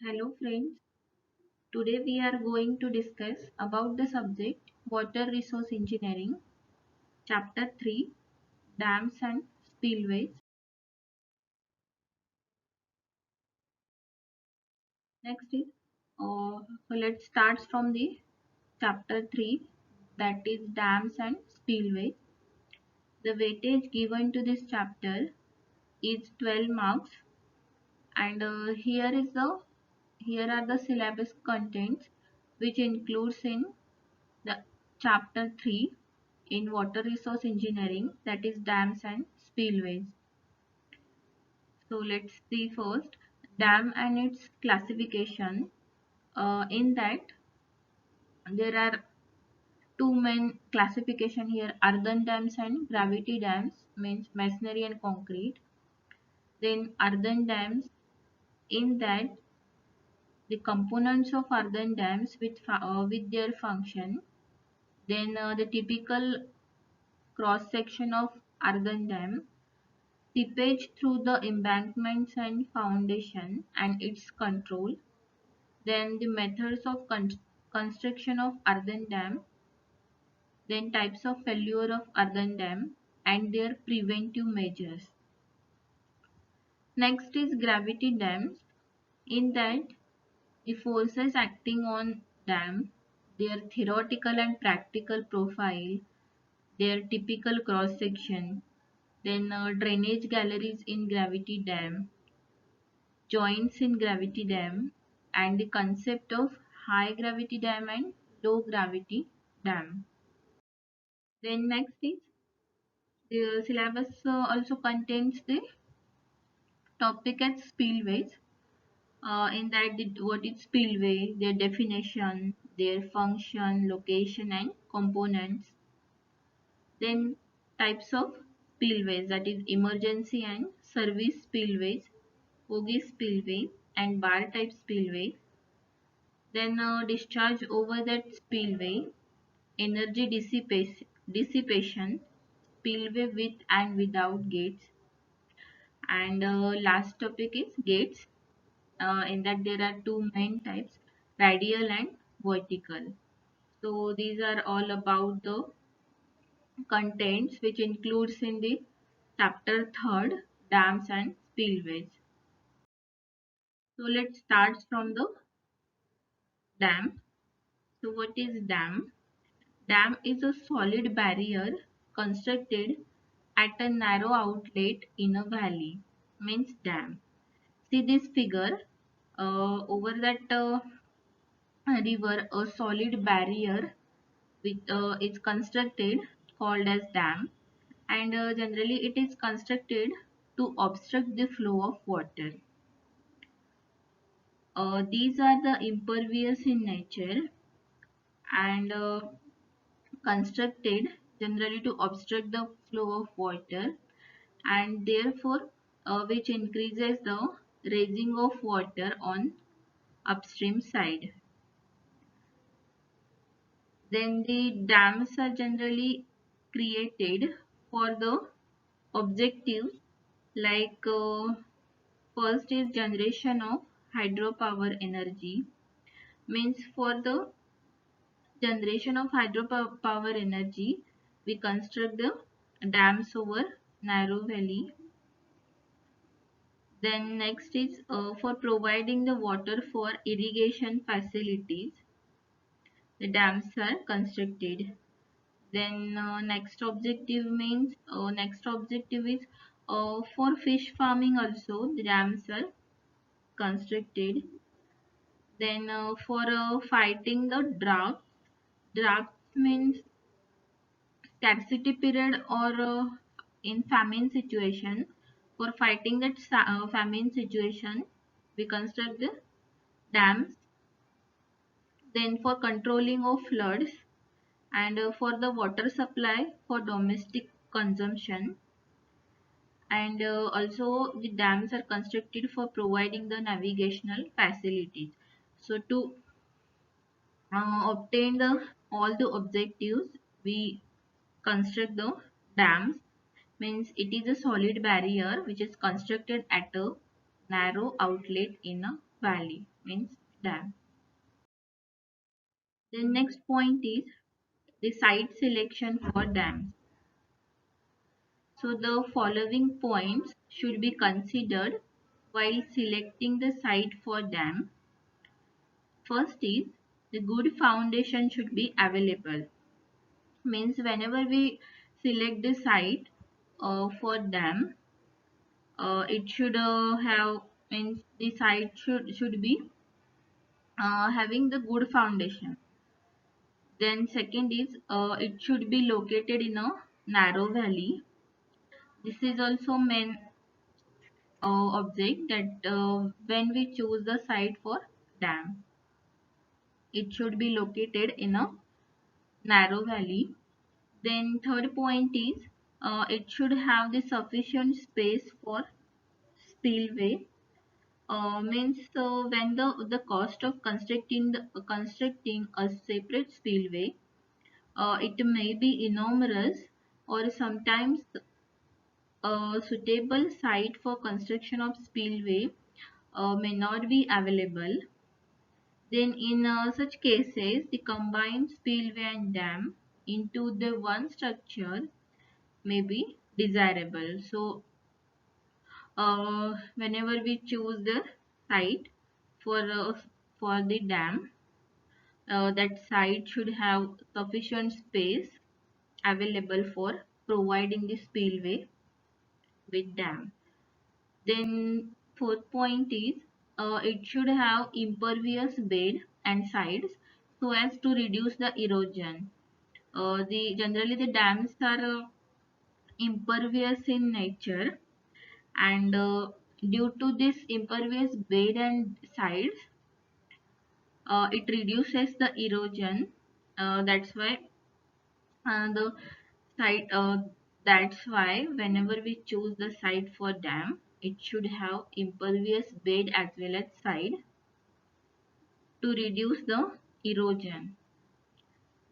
Hello friends, today we are going to discuss about the subject Water Resource Engineering, Chapter 3, Dams and Spillways. Next is, so let's start from the Chapter 3, that is Dams and Spillways. The weightage given to this chapter is 12 marks, and here are the syllabus contents which includes in the chapter 3 in water resource engineering, that is dams and spillways. So let's see first dam and its classification. In that there are two main classification here: earthen dams and gravity dams, means masonry and concrete. Then earthen dams, in that the components of earthen dams with their function. Then the typical cross section of earthen dam, seepage through the embankments and foundation and its control. Then the methods of construction of earthen dam. Then types of failure of earthen dam and their preventive measures. Next is gravity dams. In that the forces acting on dam, their theoretical and practical profile, their typical cross section, then drainage galleries in gravity dam, joints in gravity dam, and the concept of high gravity dam and low gravity dam. Then next is the syllabus also contains the topic as spillways. In that what is spillway, their definition, their function, location and components. Then types of spillways, that is emergency and service spillways, Hoge spillway and bar type spillway. Then discharge over that spillway, energy dissipation, spillway with and without gates. And last topic is gates. In that there are two main types, radial and vertical. So these are all about the contents which includes in the chapter 3rd, dams and spillways. So let's start from the dam. So what is dam? Dam is a solid barrier constructed at a narrow outlet in a valley, means dam. See this figure, over that river a solid barrier with is constructed, called as dam, and generally it is constructed to obstruct the flow of water. These are the impervious in nature and constructed generally to obstruct the flow of water, and therefore which increases the raising of water on upstream side. Then the dams are generally created for the objectives like first is generation of hydropower energy, means for the generation of hydropower energy we construct the dams over narrow valley. Then next is for providing the water for irrigation facilities, the dams are constructed. Then next objective is for fish farming also the dams are constructed. Then for fighting the drought means scarcity period or in famine situation. For fighting that famine situation we construct the dams. Then for controlling of floods and for the water supply for domestic consumption. And also the dams are constructed for providing the navigational facilities. So to obtain the all the objectives we construct the dams, means it is a solid barrier which is constructed at a narrow outlet in a valley means dam. Then next point is the site selection for dams. So the following points should be considered while selecting the site for dam. First is the good foundation should be available. Means whenever we select the site for dam, it should have means the site should be having the good foundation. Then second is it should be located in a narrow valley. This is also main object that when we choose the site for dam, it should be located in a narrow valley. Then third point is it should have the sufficient space for spillway. Means when the cost of constructing a separate spillway, it may be enormous, or sometimes a suitable site for construction of spillway may not be available. Then in such cases, the combined spillway and dam into the one structure may be desirable. So whenever we choose the site for the dam, that site should have sufficient space available for providing the spillway with dam. Then fourth point is it should have impervious bed and sides so as to reduce the erosion. The generally the dams are impervious in nature, and due to this impervious bed and sides, it reduces the erosion. That's why the site. That's why whenever we choose the site for dam, it should have impervious bed as well as side to reduce the erosion.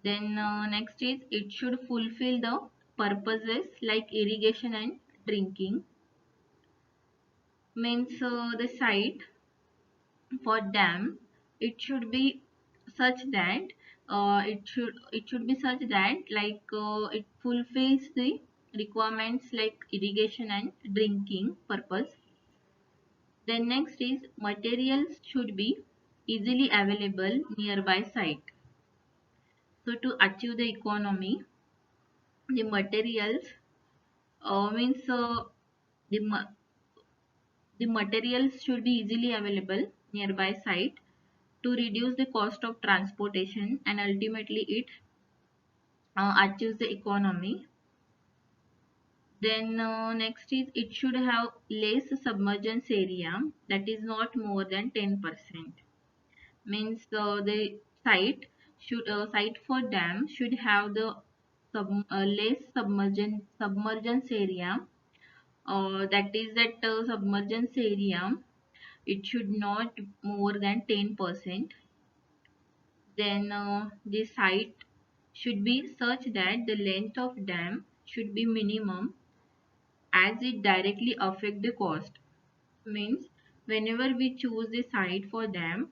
Then next is it should fulfill the purposes like irrigation and drinking. Means the site for dam, it should be such that it should be such that it fulfills the requirements like irrigation and drinking purpose. Then next is materials should be easily available nearby site. So to achieve the economy, the materials means the the materials should be easily available nearby site to reduce the cost of transportation, and ultimately it achieves the economy. Then next is it should have less submergence area, that is not more than 10%. Means the site for dam should have the less submergence area, that is that submergence area, it should not more than 10%. Then the site should be such that the length of dam should be minimum as it directly affect the cost. Means whenever we choose the site for dam,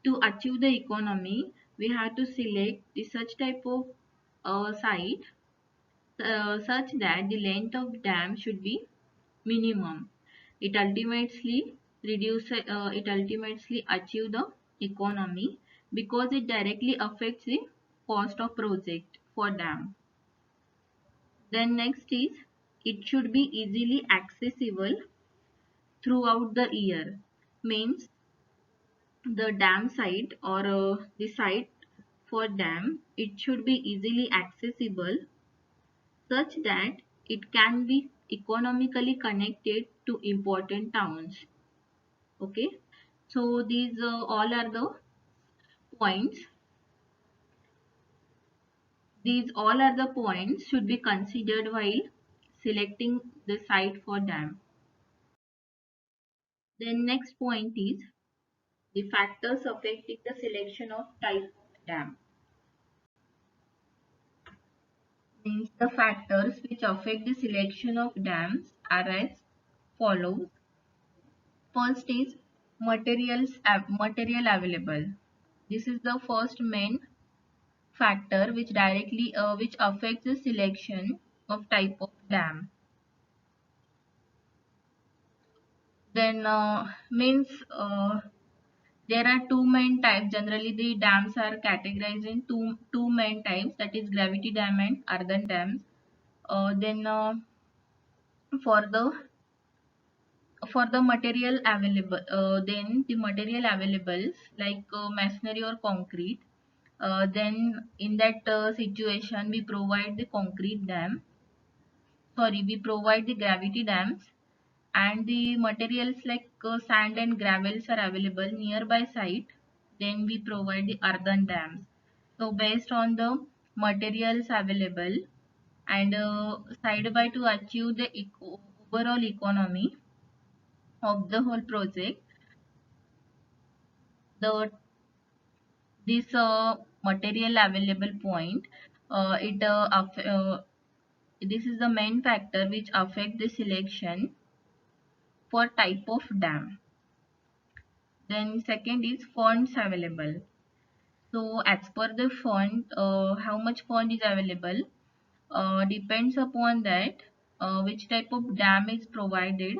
to achieve the economy, we have to select the such type of site such that the length of dam should be minimum. It ultimately achieve the economy because it directly affects the cost of project for dam. Then next is it should be easily accessible throughout the year. Means the dam site or the site for dam, it should be easily accessible such that it can be economically connected to important towns. Okay, so these all are the points. These all are the points should be considered while selecting the site for dam. Then next point is the factors affecting the selection of type of dam. Means the factors which affect the selection of dams are as follows. First is Material available. This is the first main factor which directly which affects the selection of type of dam. Then means there are two main types. Generally, the dams are categorized in two main types, that is gravity dam and earthen dams. Then for the for the material available, then the material available like masonry or concrete. Then in that situation, we provide the concrete dam. Sorry, we provide the gravity dams, and the materials like sand and gravels are available nearby site. Then we provide the earthen dams. So based on the materials available and side by to achieve the overall economy of the whole project, the this material available point, it this is the main factor which affect the selection for type of dam. Then second is funds available. So as per the fund, how much fund is available depends upon that which type of dam is provided.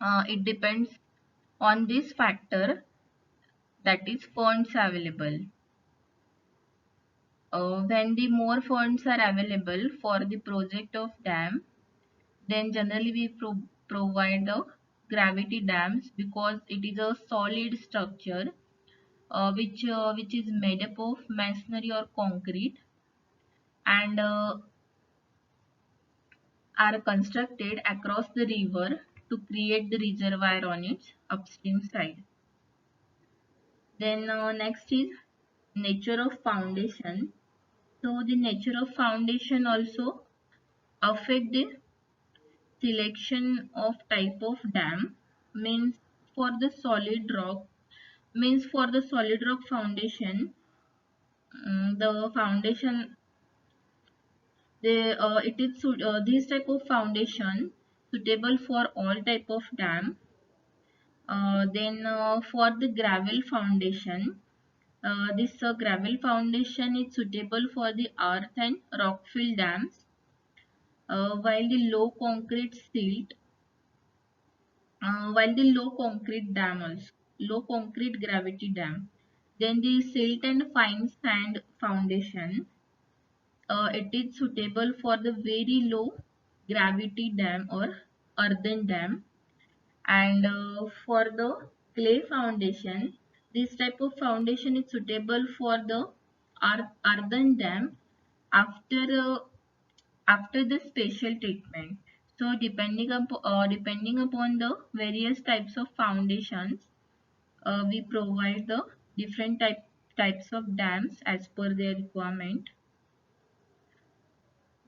It depends on this factor, that is funds available. When the more funds are available for the project of dam, then generally we provide the gravity dams because it is a solid structure which is made up of masonry or concrete and are constructed across the river to create the reservoir on its upstream side. Then next is nature of foundation. So the nature of foundation also affect the selection of type of dam. Means for the solid rock, means for the solid rock foundation, the foundation it is this type of foundation suitable for all type of dam. Then for the gravel foundation, this gravel foundation is suitable for the earth and rock fill dams, while the low concrete dam also, low concrete gravity dam. Then the silt and fine sand foundation, it is suitable for the very low gravity dam or earthen dam. And for the clay foundation, this type of foundation is suitable for the earthen dam after after the special treatment. So depending upon the various types of foundations, we provide the different types of dams as per their requirement.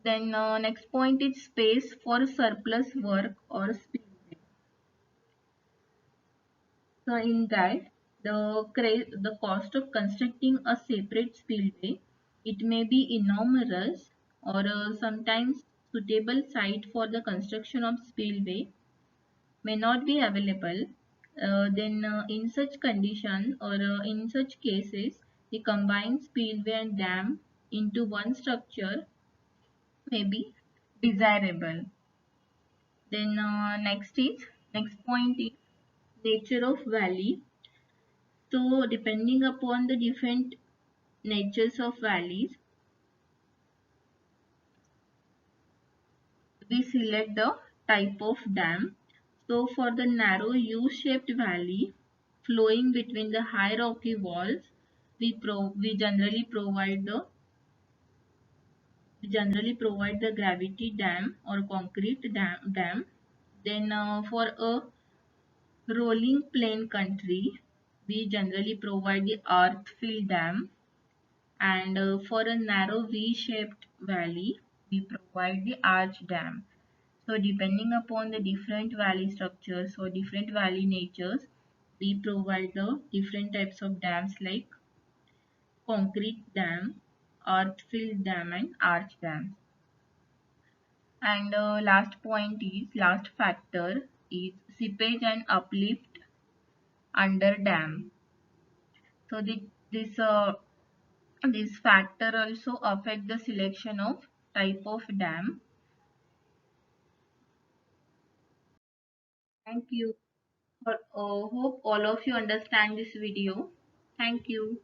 Then next point is space for surplus work or spillway. So in that, the cost of constructing a separate spillway, it may be enormous, or sometimes suitable site for the construction of spillway may not be available. Then in such condition or in such cases, the combined spillway and dam into one structure may be desirable. Then next point is nature of valley. So depending upon the different natures of valleys, we select the type of dam. So for the narrow U-shaped valley flowing between the high rocky walls, we generally provide the gravity dam or concrete dam. Then for a rolling plain country, we generally provide the earth fill dam. And for a narrow V-shaped valley, we provide the arch dam. So depending upon the different valley structures or different valley natures, we provide the different types of dams like concrete dam, earth fill dam and arch dam. And last factor is seepage and uplift under dam. So this factor also affect the selection of type of dam. Thank you. Hope all of you understand this video. Thank you.